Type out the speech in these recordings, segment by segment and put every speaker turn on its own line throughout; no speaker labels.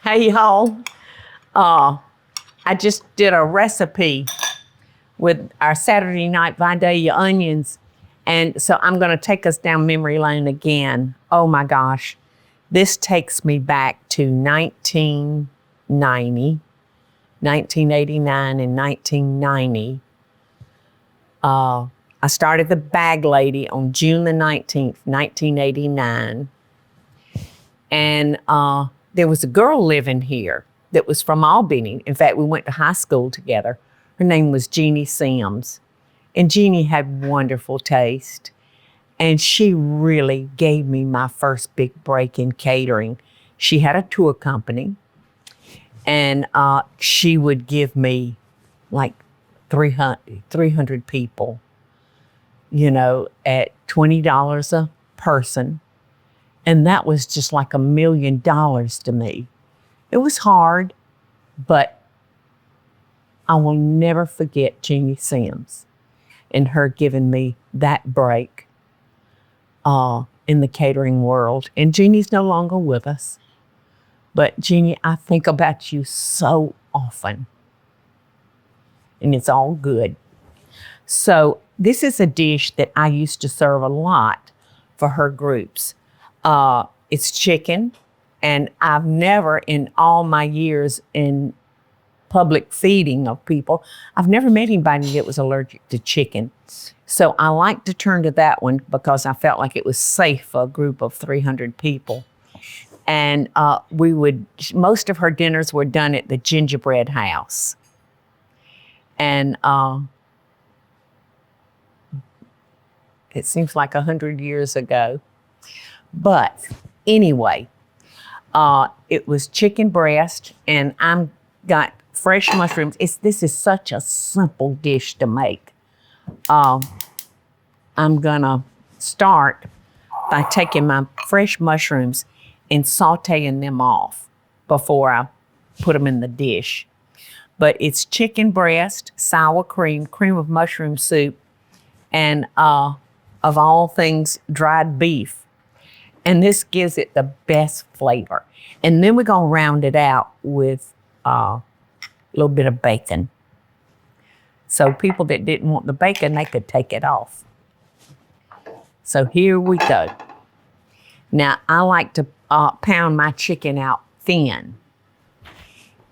Hey y'all, I just did a recipe with our Saturday night Vidalia onions. And so I'm gonna take us down memory lane again. Oh my gosh, this takes me back to 1990, 1989 and 1990. I started the Bag Lady on June the 19th, 1989. And there was a girl living here that was from Albany. In fact, we went to high school together. Her name was Jeannie Sims. And Jeannie had wonderful taste. And she really gave me my first big break in catering. She had a tour company, and she would give me like 300 people, at $20 a person. And that was just like $1 million to me. It was hard, but I will never forget Jeannie Sims and her giving me that break in the catering world. And Jeannie's no longer with us. But Jeannie, I think about you so often. And it's all good. So this is a dish that I used to serve a lot for her groups. It's chicken, and I've never in all my years in public feeding of people, I've never met anybody that was allergic to chicken. So I like to turn to that one because I felt like it was safe for a group of 300 people. And most of her dinners were done at the gingerbread house. And it seems like 100 years ago. But anyway, it was chicken breast, and I'm got fresh mushrooms. This is such a simple dish to make. I'm gonna start by taking my fresh mushrooms and sauteing them off before I put them in the dish. But it's chicken breast, sour cream, cream of mushroom soup, and of all things, dried beef. And this gives it the best flavor. And then we're gonna round it out with a little bit of bacon. So people that didn't want the bacon, they could take it off. So here we go. Now, I like to pound my chicken out thin.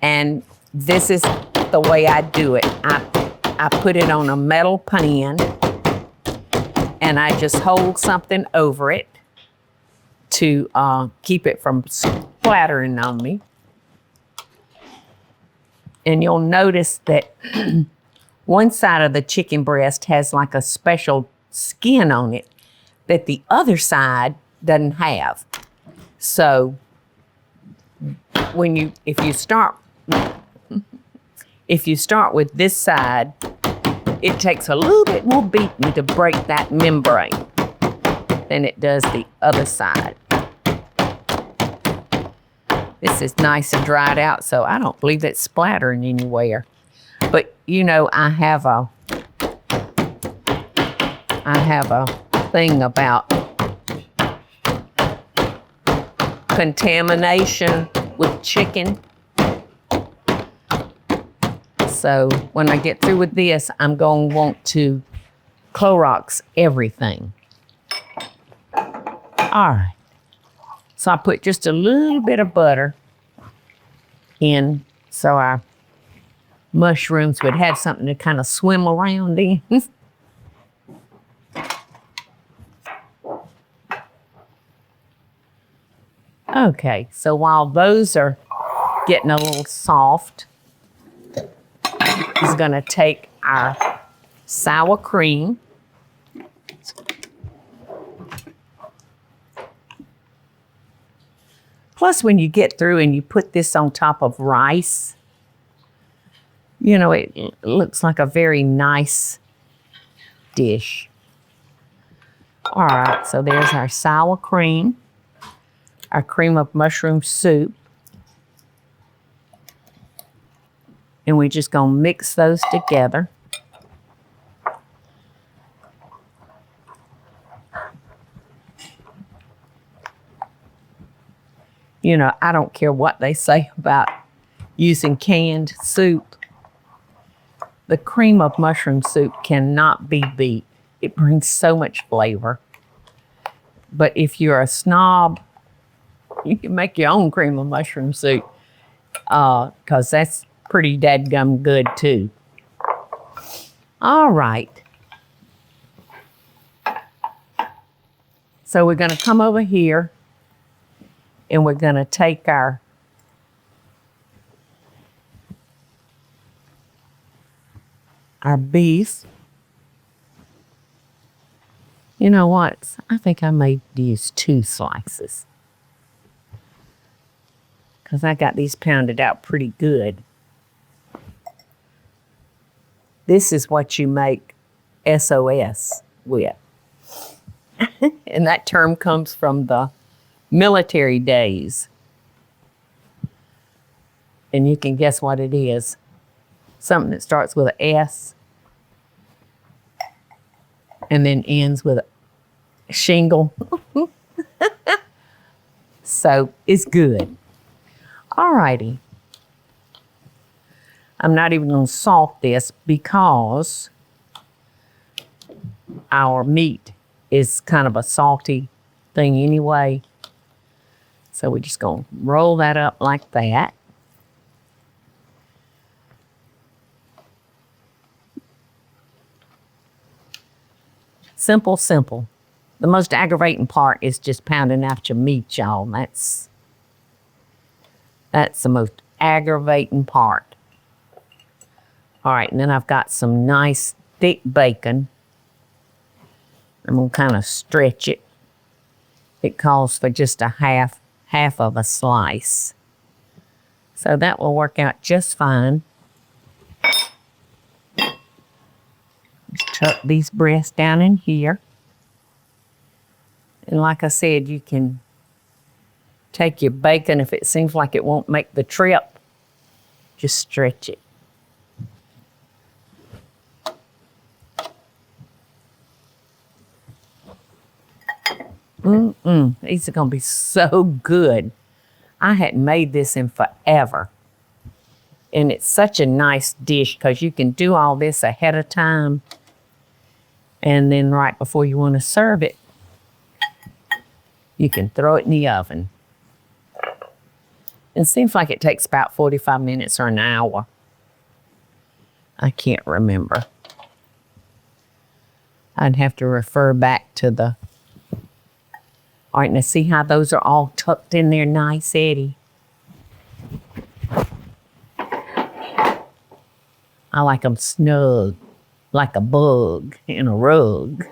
And this is the way I do it. I put it on a metal pan, and I just hold something over it to keep it from splattering on me. And you'll notice that one side of the chicken breast has like a special skin on it that the other side doesn't have. So if you start with this side, it takes a little bit more beating to break that membrane than it does the other side. This is nice and dried out, so I don't believe it's splattering anywhere. But I have a thing about contamination with chicken. So when I get through with this, I'm going to want to Clorox everything. All right. So I put just a little bit of butter in so our mushrooms would have something to kind of swim around in. Okay, so while those are getting a little soft, he's going to take our sour cream. Plus, when you get through and you put this on top of rice, it looks like a very nice dish. All right, so there's our sour cream, our cream of mushroom soup. And we're just gonna mix those together. You know, I don't care what they say about using canned soup. The cream of mushroom soup cannot be beat. It brings so much flavor. But if you're a snob, you can make your own cream of mushroom soup, because that's pretty dadgum good too. All right. So we're going to come over here and we're going to take our beef. You know what? I think I may use 2 slices, because I got these pounded out pretty good. This is what you make SOS with. And that term comes from the military days. And you can guess what it is. Something that starts with an S and then ends with a shingle. So it's good. All righty. I'm not even going to salt this because our meat is kind of a salty thing anyway. So we're just going to roll that up like that. Simple, simple. The most aggravating part is just pounding out your meat, y'all. That's the most aggravating part. All right, and then I've got some nice thick bacon. I'm gonna kind of stretch it. It calls for just a half of a slice. So that will work out just fine. Just tuck these breasts down in here. And like I said, you can take your bacon if it seems like it won't make the trip. Just stretch it. These are going to be so good. I hadn't made this in forever. And it's such a nice dish because you can do all this ahead of time. And then right before you want to serve it, you can throw it in the oven. It seems like it takes about 45 minutes or an hour. I can't remember. I'd have to refer back to the... All right, now see how those are all tucked in there nice, Eddie? I like them snug, like a bug in a rug.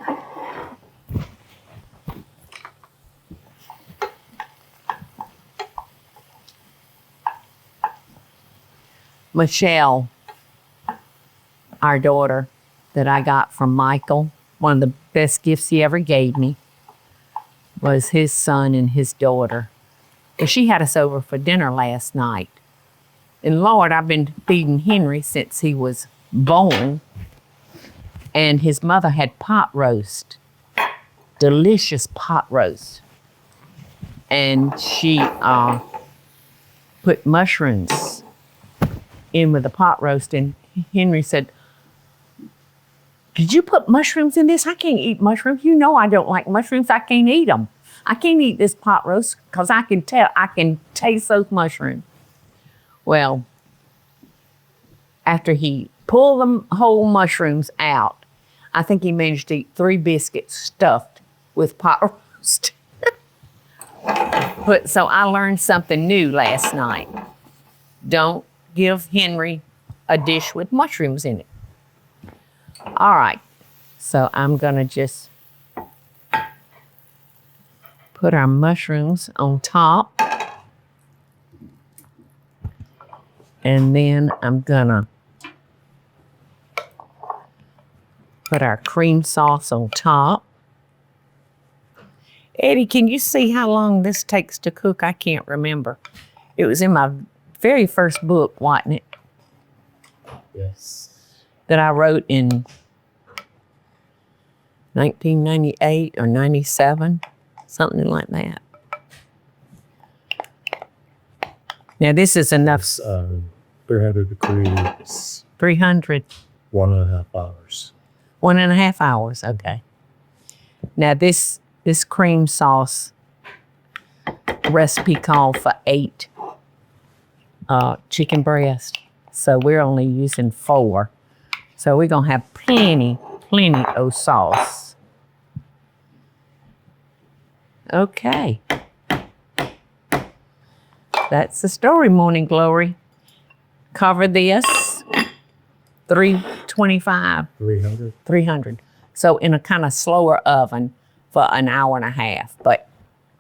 Michelle, our daughter that I got from Michael, one of the best gifts he ever gave me, was his son and his daughter. And she had us over for dinner last night. And Lord, I've been feeding Henry since he was born. And his mother had pot roast. Delicious pot roast. And she put mushrooms in with the pot roast. And Henry said, "Did you put mushrooms in this? I can't eat mushrooms. You know I don't like mushrooms. I can't eat them. I can't eat this pot roast because I can taste those mushrooms." Well, after he pulled the whole mushrooms out, I think he managed to eat 3 biscuits stuffed with pot roast. So I learned something new last night. Don't give Henry a dish with mushrooms in it. All right, so I'm gonna just put our mushrooms on top. And then I'm gonna put our cream sauce on top. Eddie, can you see how long this takes to cook? I can't remember. It was in my very first book, wasn't it?
Yes.
That I wrote in 1998 or 97, something like that. Now this is enough.
It's 300 degrees,
300.
1.5 hours.
1.5 hours. Okay. Now this cream sauce recipe called for 8 chicken breast. So we're only using 4. So we're gonna have plenty of sauce. Okay. That's the story, Morning Glory. Cover this, 325.
300.
300. So in a kind of slower oven for an hour and a half, but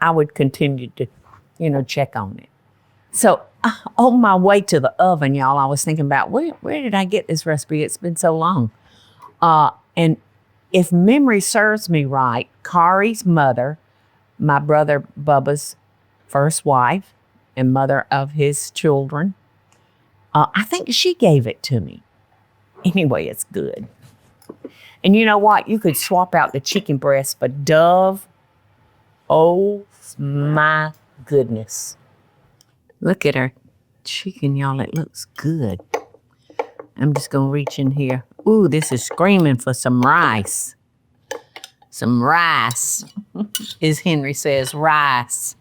I would continue to, check on it. So on my way to the oven, y'all, I was thinking about where did I get this recipe? It's been so long. And if memory serves me right, Kari's mother, my brother Bubba's first wife and mother of his children, I think she gave it to me. Anyway, it's good. And you know what? You could swap out the chicken breast for Dove. Oh my goodness. Look at her chicken, y'all. It looks good. I'm just going to reach in here. Ooh, this is screaming for some rice. Some rice. As Henry says, rice.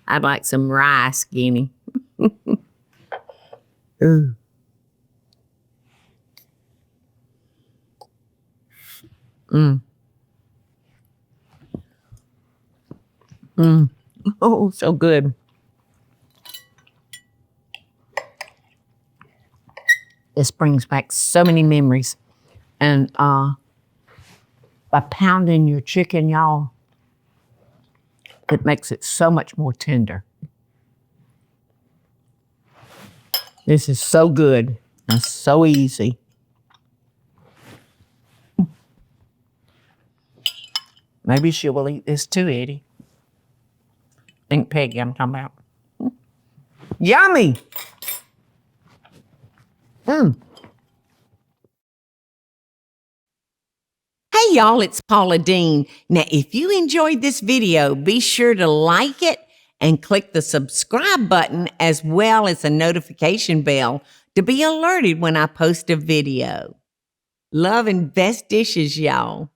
I'd like some rice, Guinea. Ooh. Oh, so good. This brings back so many memories. And by pounding your chicken, y'all, it makes it so much more tender. This is so good and so easy. Maybe she will eat this too, Eddie. Think Peggy I'm talking about. Yummy! Hey y'all, it's Paula Deen. Now, if you enjoyed this video, be sure to like it and click the subscribe button as well as the notification bell to be alerted when I post a video. Love and best dishes, y'all.